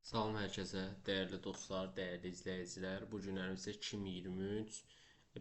Salam hər kəsə, dəyərli dostlar, dəyərli izləyicilər. Bu günlərimizdə 2023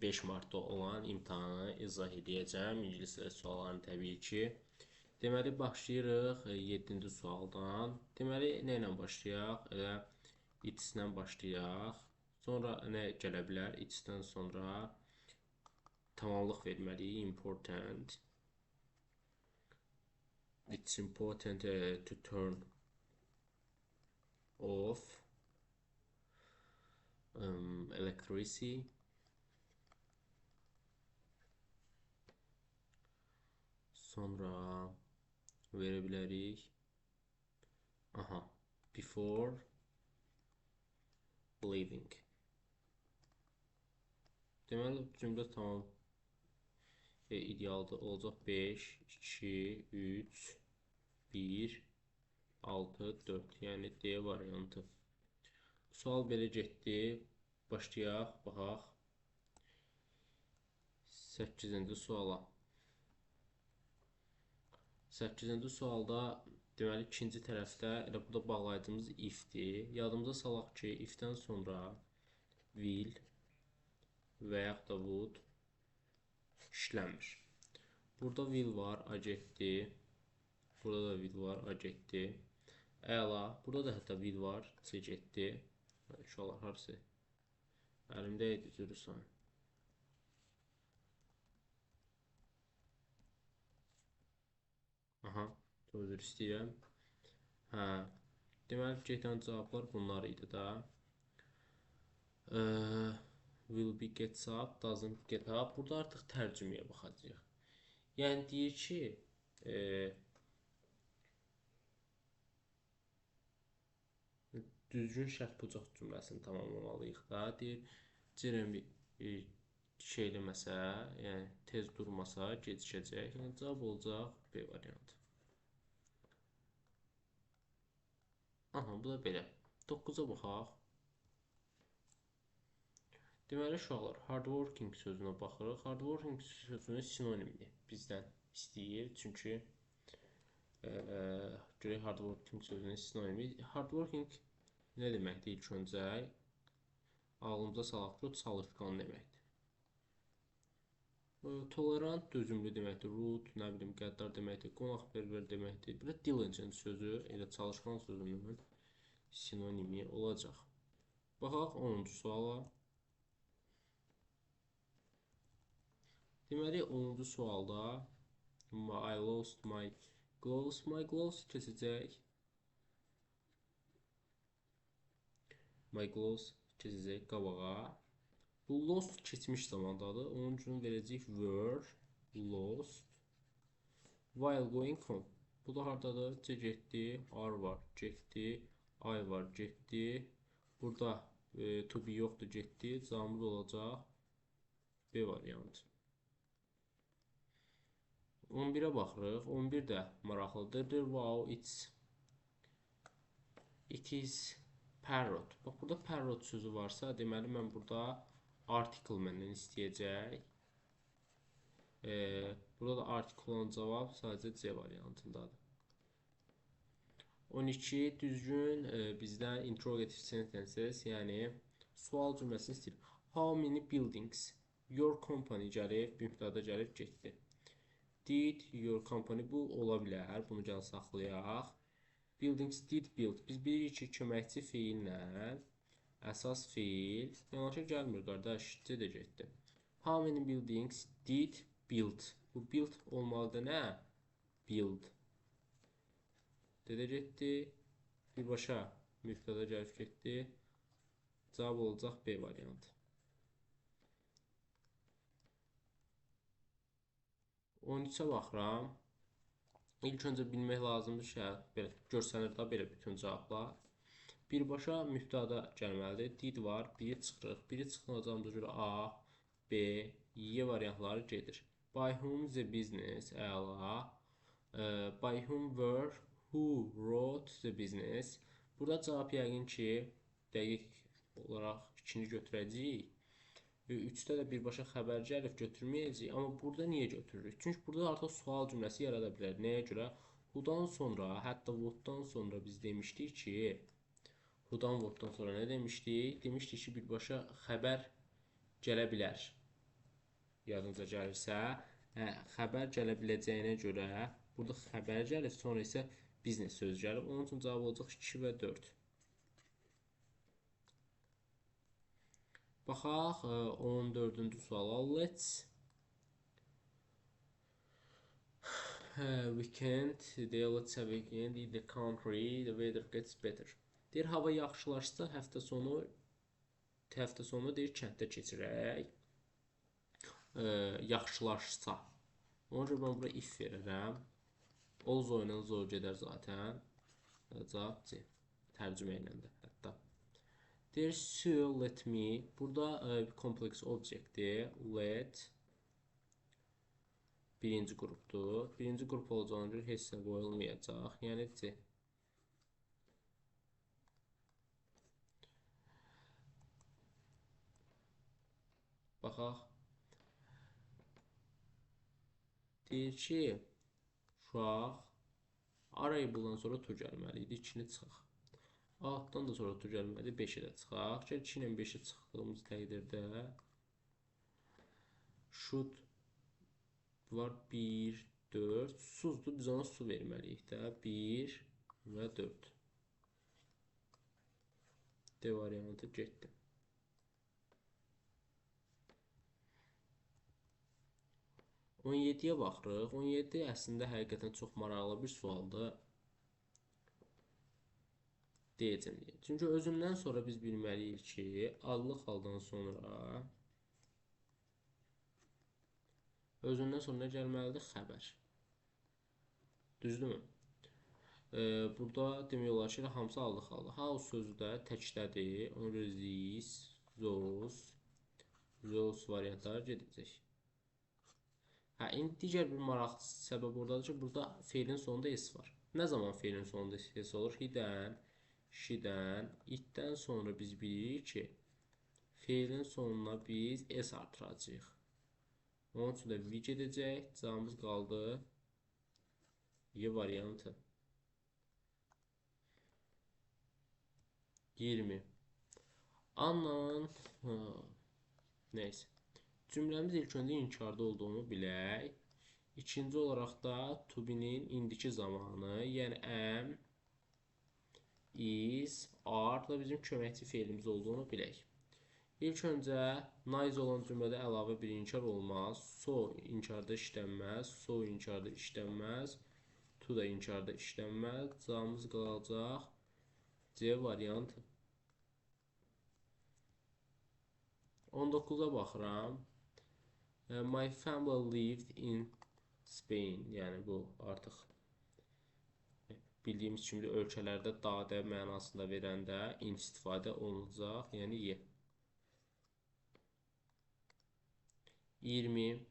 5 martda olan imtahanı izah edəcəm. İngilis dili suallarını təbii ki. Deməli başlayırıq 7-ci sualdan. Deməli nə ilə başlayaq? Elə it's-lə başlayaq. Sonra nə gələ bilər? It's-dən sonra tamamlıq verməliyik. Important. It's important to turn off electricity. Sonra verə bilərik. Aha. Before leaving. Deməli cümlə tamam idealda olacaq. 5, 2, 3, 1, 6, 4. Yəni D variantı. Sual belə getdi. Başlayaq, baxaq. 8-ci suala. 8-ci sualda deməli ikinci tərəfdə elə burada bağlayıcımız if-dir. Yadımıza salaq ki, if-dən sonra will və yaxud da would işləmir. Burada will var, adjektiv. Burada da will var, adjektiv. Əla. Burada da hətta will var, adjektiv. Uşaqlar harası? Əlimdə idi cürüsən. Aha, özür istəyirəm. Hə. Deməli gedən cavablar bunlar idi da. Will be gets up, doesn't get up. Burada artıq tərcüməyə baxacağıq. Yəni deyir ki, düzgün şərt bucaq cümləsini tamamlamalıyıq da. Deyir, Jeremy şey eləməsə, yəni tez durmasa gecikəcək. Yəni cavab olacaq B variantı. Aha, bu da belə. 9-a baxaq. Deməli uşaqlar, hardworking sözünə baxırıq. Hardworking sözünün sinonimini bizdən istəyir. Çünki görək hardworking sözünün sinonimi. Hardworking nə deməkdir ilk öncə? Ağlımıza salaq ki, o çalışqan deməkdir. Tolerant dözümlü deməkdir. Rude, nə bilim, qəddar deməkdir. Qonaqpərvər deməkdir. Bir də diligent sözü, elə çalışqan sözünün sinonimi olacaq. Baxaq 10-cu suala. Deməli 10-cu sualda I lost my gloves. My gloves keçəcək. My gloves keçəcək qabağa. Bu lost keçmiş zamandadır. Onun üçün verəcəyik were lost while going home. Bu da hardadır? C getdi, are var, getdi, I var, getdi. Burada to be yoxdur, getdi. Cavabımız olacaq B variantı. 11-ə baxırıq. 11 də maraqlıdır. Wow, it is parrot. Bax, burada parrot sözü varsa, deməli mən burada article məndən istəyəcək. Burada da article olan cavab sadəcə C variantındadır. 12 düzgün bizdən interrogative sentences, yəni sual cümləsini istəyir. How many buildings your company gəlib, mübtəda gəlib getdi. Did your company, bu ola bilər. Bunu gəl saxlayaq. Buildings did build. Biz bilirik ki, köməkçi feillə əsas feil yanaşı gəlmir, qardaş. C də getdi. How many buildings did build? Bu build olmalıdır nə? Build. D də getdi. Birbaşa mübtəda gəlib getdi. Cavab olacaq B variantı. 13-ə baxıram. İlk öncə bilmək lazımdır ki, belə görsənir də belə bütün cavablar. Birbaşa mübtəda gəlməlidir. Did var, biri çıxırıq. Biri çıxılacağımıza görə A, B, Y variantları gedir. By whom the business, əla. By whom were, who wrote the business. Burada cavab yəqin ki, dəqiq olaraq ikini götürəcəyik. 3-də də birbaşa xəbər gəlib götürməyəcəyik. Amma burada niyə götürürük? Çünki burada artıq sual cümləsi yarada bilər. Nəyə görə? Who-dan sonra, hətta would-dan sonra biz demişdik ki, Bu downloaddan sonra nə demişdik? Demişdik ki, birbaşa xəbər gələ bilər. Yadınıza gəlirsə, xəbər gələ biləcəyinə görə burada xəbər gəlir, sonra isə biznes sözü gəlir. Onun üçün cavab olacaq 2 və 4. Baxaq 14-cü suala. Let's have a weekend in the country, the weather gets better. Deyir, hava yaxşılaşsa həftə sonu deyir kənddə keçirək. Yaxşılaşsa. Ona görə mən bura if verirəm. Ol zoyla zoy gedər zaten. Cavab C. Tərcümə ilə də hətta. Deyir, so let me. Burada kompleks obyektdir. Let birinci qrupdur. Birinci qrup olacağına görə heç nə qoyulmayacaq. Yəni C. Baxaq. Deyir ki, uşaq arayıbıldan sonra tu gəlməli idi, 2-ni çıxaq. Altdan da sonra tu gəlməli, 5-i də çıxaq. 2 ilə 5-i çıxdığımız təqdirdə should var 1, 4. Susdur, biz ona su verməliyik də. 1 və 4. D variantı getdi. On 17-yə baxırıq. 17 əslində həqiqətən çox maraqlı bir sualdır. Deyəcəm. Çünki özündən sonra biz bilməliyik ki, adlı xaldan sonra nə gəlməlidir? Xəbər. Düzdürmü? Burada demək olar ki, hamısı adlı xalda. House sözü də təkdədir. Ona görə this, those variantlar gedəcək. İndi digər bir maraqlı səbəb oradadır ki, burada feilin sonunda s var. Nə zaman feilin sonunda s olur? He-dən, she-dən, it-dən sonra biz bilirik ki, feilin sonuna biz s artıracağıq. Onun üçün də v gedəcək. Cavabımız qaldı Y variantı. 20. Anna'nın neyse. Cümləmiz ilk öncə inkarda olduğunu bilək. İkinci olaraq da to be-nin indiki zamanı, yəni am, is, are da bizim köməkçi feilimiz olduğunu bilək. İlk öncə nice olan cümlədə əlavə bir inkar olmaz. So inkarda işlənməz. So inkarda işlənməz. To da inkarda işlənməz. Cavabımız qalacaq C variantı. 19-a baxıram. My family lived in Spain. Yəni bu artıq bildiyimiz kimi ölkələrdə dadə mənasında verəndə istifadə olunacaq. Yəni Y. 20.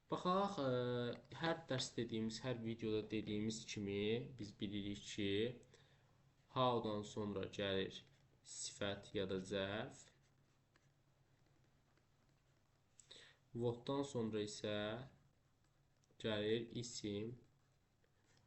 Baxaq, hər dərs dediyimiz, hər videoda dediyimiz kimi biz bilirik ki, how-dan sonra gəlir sifət ya da zərf. What-dan sonra isə gəlir isim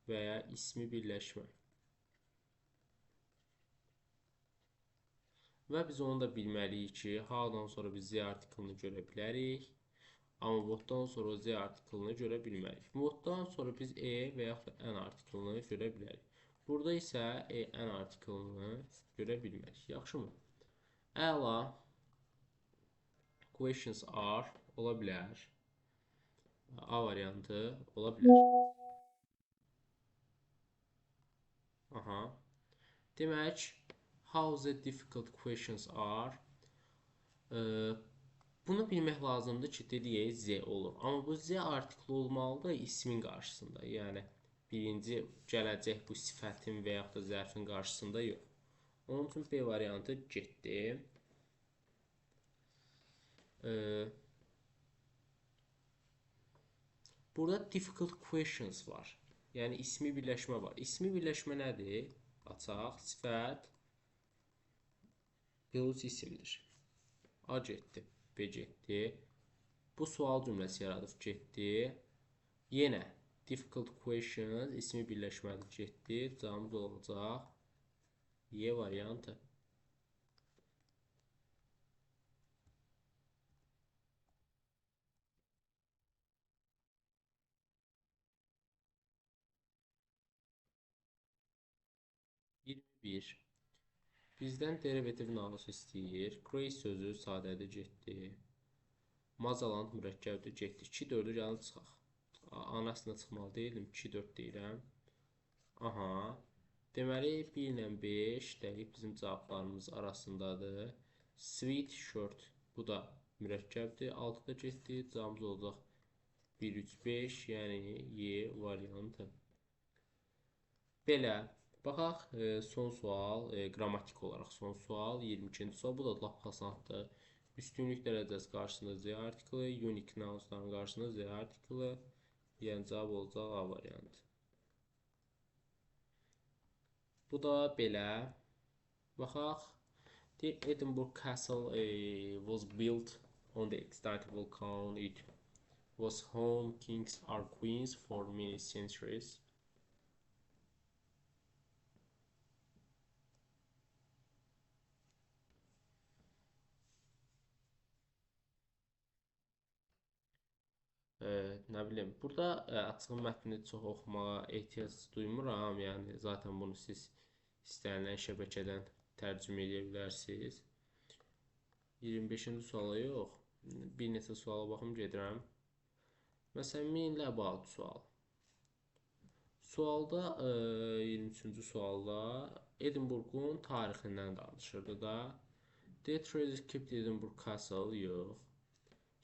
və ya ismi birləşmə. Və biz onu da bilməliyik ki, how-dan sonra biz Z artiklını görə bilərik. Amma what-dan sonra Z artiklını görə bilmərik. What-dan sonra biz E və yaxud da N artiklını görə bilərik. Burada isə N artiklını görə bilmərik. Yaxşımı? Əla. Questions are ola bilər. A variantı ola bilər. Aha. Demək, how the difficult questions are. Bunu bilmək lazımdır ki, dediyi Z olur. Amma bu Z artikli olmalıdır ismin qarşısında. Yəni, birinci gələcək bu sifətin və yaxud da zərfin qarşısında yox. Onun üçün B variantı getdi. Burada difficult questions var. Yəni, ismi birləşmə var. İsmi birləşmə nədir? Açaq, sifət, plus isimdir. A getdi, B getdi. Bu sual cümləsi yaradıb getdi. Yenə difficult questions, ismi birləşmədir getdi. Cavabımız olacaq Y variantı. Iyirmi bir. Bizdən derivativ nağısı istəyir. Grace sözü sadədir, getdi. Mazaland mürəkkəbdir, getdi. 2 4-ü gəlib çıxaq. Anasına çıxmalı deyildim. 2 4 deyirəm. Aha. Deməli 1 ilə 5 dəqiq bizim cavablarımız arasındadır. Sweet shirt. Bu da mürəkkəbdir. 6-da getdi. Cavabımız olacaq 1 3 5, yəni Y variantı. Belə. Baxaq son sual, qrammatik olaraq son sual, 22-ci sual. Bu da lap asandır. Üstünlük dərəcəsi qarşısında Z artiklı, unique nounsların qarşısında Z artiklı. Yəni cavab olacaq A variantı. Bu da belə. Baxaq. The Edinburgh Castle was built on the extant volcano. It was home kings or queens for many centuries. Nə bilim, burada açıq mətni çox oxumağa ehtiyac duymuram. Yəni zaten bunu siz istənilən şəbəkədən tərcümə edə bilərsiniz. 25-ci suala yox, bir neçə suala baxım gedirəm. Məsələn, mean about sual. Sualda 23-cü sualda Edinburghun tarixindən danışırdı da. Dead Treasure Kept Edinburgh Castle yox.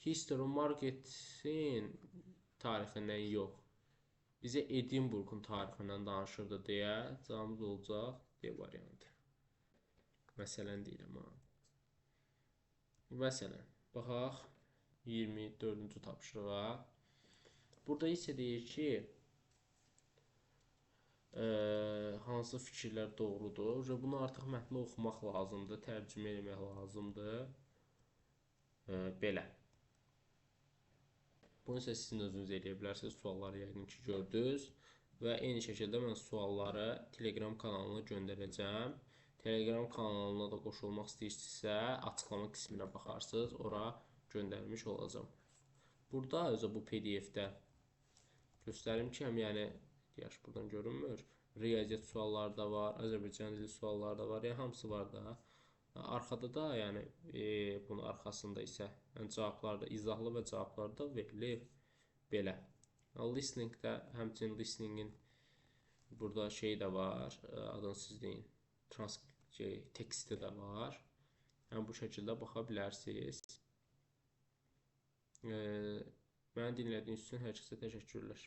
History Market'in tarixindən yox. Bizə Edinburghun tarixindən danışırdı deyə cavabımız olacaq D variantı. Məsələn deyirəm ha. Məsələn, baxaq 24-cü tapşırığa. Burada isə deyir ki, hansı fikirlər doğrudur. Bunu artıq mətni oxumaq lazımdır, tərcümə etmək lazımdır. Belə. Bunu isə sizin özünüz edə bilərsiniz. Sualları yəqin ki gördünüz. Və eyni şəkildə mən sualları Telegram kanalına göndərəcəm. Telegram kanalına da qoşulmaq istəyirsinizsə, açıqlama qisminə baxarsınız. Ora göndərmiş olacağım. Burada özü bu PDF-də göstərim ki, yəni deyək, buradan görünmür. Riyaziyyat sualları da var, Azərbaycan dili sualları da var. Yəni hamısı var da. Arxada da, yəni bunun arxasında isə cavablar da, izahlı və cavablar da verilir belə. Listening-də həmçinin listening-in burada şey də var, adını siz deyin, teksti də var. Yəni bu şəkildə baxa bilərsiniz. Məni dinlədiyiniz üçün hər kəsə təşəkkürlər.